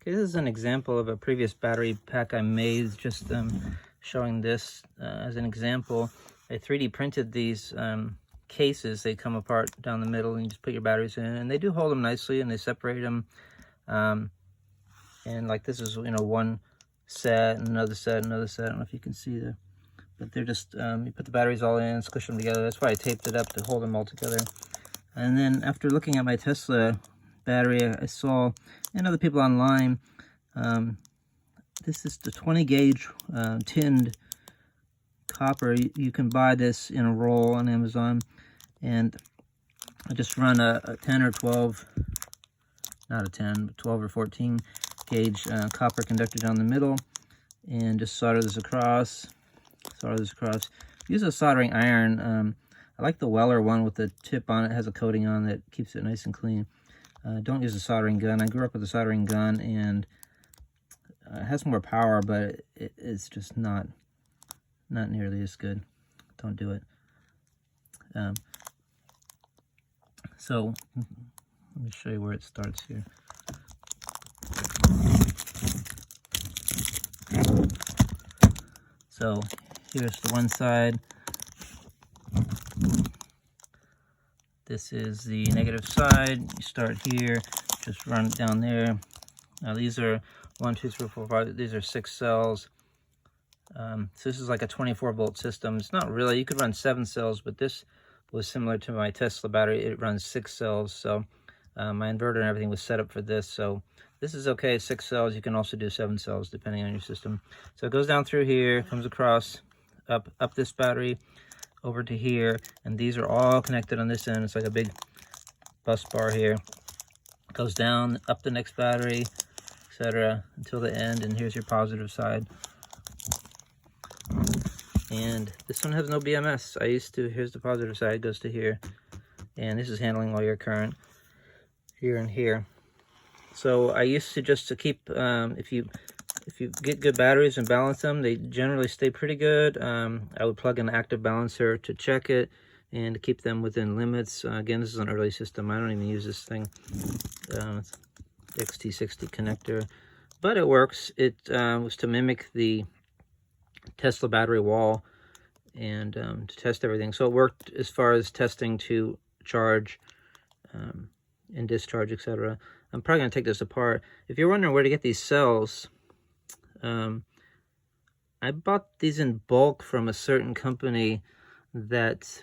Okay, this is an example of a previous battery pack I made, just showing this as an example. I 3D printed these cases. They come apart down the middle and you just put your batteries in, and they do hold them nicely and they separate them. And like this is, one set, another set, another set. I don't know if you can see there, but they're just, you put the batteries all in, squish them together. That's why I taped it up to hold them all together. And then after looking at my Tesla battery, I saw, and other people online, this is the 20 gauge tinned copper. You can buy this in a roll on Amazon, and I just run a 10 or 12, not a 10, but 12 or 14 gauge copper conductor down the middle, and just solder this across, Use a soldering iron. I like the Weller one with the tip on it. It has a coating on that keeps it nice and clean. Don't use a soldering gun. I grew up with a soldering gun, and it has more power, but it's just not nearly as good. Don't do it. So let me show you where it starts here. So here's the one side. This is the negative side. You start here, just run it down there. Now these are 1, 2, 3, 4, 5. These are 6 cells. So this is like a 24-volt system. It's not really. You could run 7 cells, but this was similar to my Tesla battery. It runs 6 cells. So my inverter and everything was set up for this. So this is okay, 6 cells. You can also do 7 cells depending on your system. So it goes down through here, comes across, up this battery, over to here, and these are all connected on this end. It's like a big bus bar here. It goes down, up the next battery, etc., until the end, and here's your positive side. And this one has no BMS. Here's the positive side, it goes to here, and this is handling all your current here and here. So I used to just to keep, if you get good batteries and balance them, they generally stay pretty good. I would plug in an active balancer to check it and to keep them within limits. Again, this is an early system. I don't even use this thing. It's XT60 connector, but it works. It was to mimic the Tesla battery wall and to test everything. So it worked as far as testing to charge and discharge, etc. I'm probably going to take this apart. If you're wondering where to get these cells, I bought these in bulk from a certain company that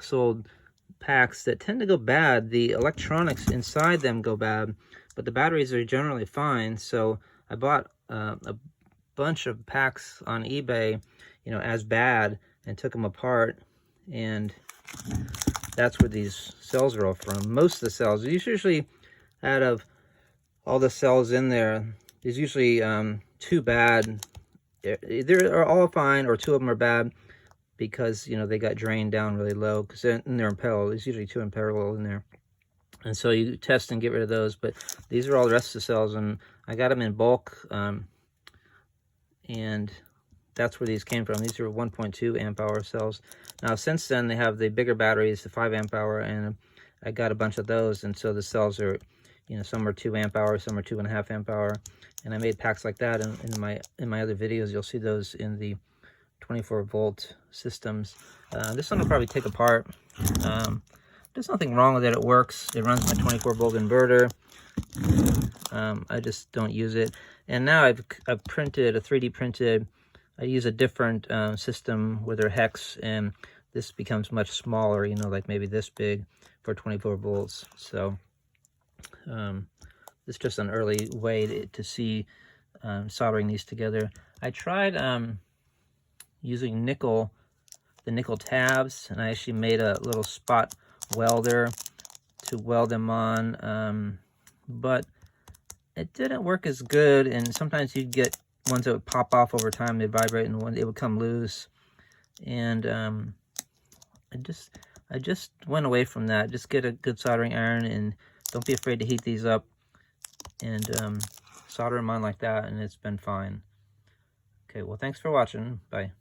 sold packs that tend to go bad. The electronics inside them go bad, but the batteries are generally fine. So I bought a bunch of packs on eBay, as bad, and took them apart, and that's where these cells are all from. Most of the cells, usually out of all the cells in there, there's usually 2 bad. They're all fine, or 2 of them are bad because they got drained down really low, because they're in parallel. There's usually 2 in parallel in there, and so you test and get rid of those. But these are all the rest of the cells, and I got them in bulk, and that's where these came from. These are 1.2 amp hour cells. Now since then they have the bigger batteries, the 5 amp hour, and I got a bunch of those, and so the cells are, some are 2 amp hour, some are 2.5 amp hour, and I made packs like that in my other videos. You'll see those in the 24-volt systems. This one will probably take apart. There's nothing wrong with it. It works. It runs my 24-volt inverter. I just don't use it. And now I've printed a 3D printed. I use a different system with their hex, and this becomes much smaller. Like maybe this big for 24 volts. So it's just an early way to see soldering these together. I tried using the nickel tabs, and I actually made a little spot welder to weld them on, but it didn't work as good, and sometimes you'd get ones that would pop off over time, they'd vibrate, and it would come loose, and I just went away from that. Just get a good soldering iron, and don't be afraid to heat these up, and solder them on like that, and it's been fine. Okay, well, thanks for watching. Bye.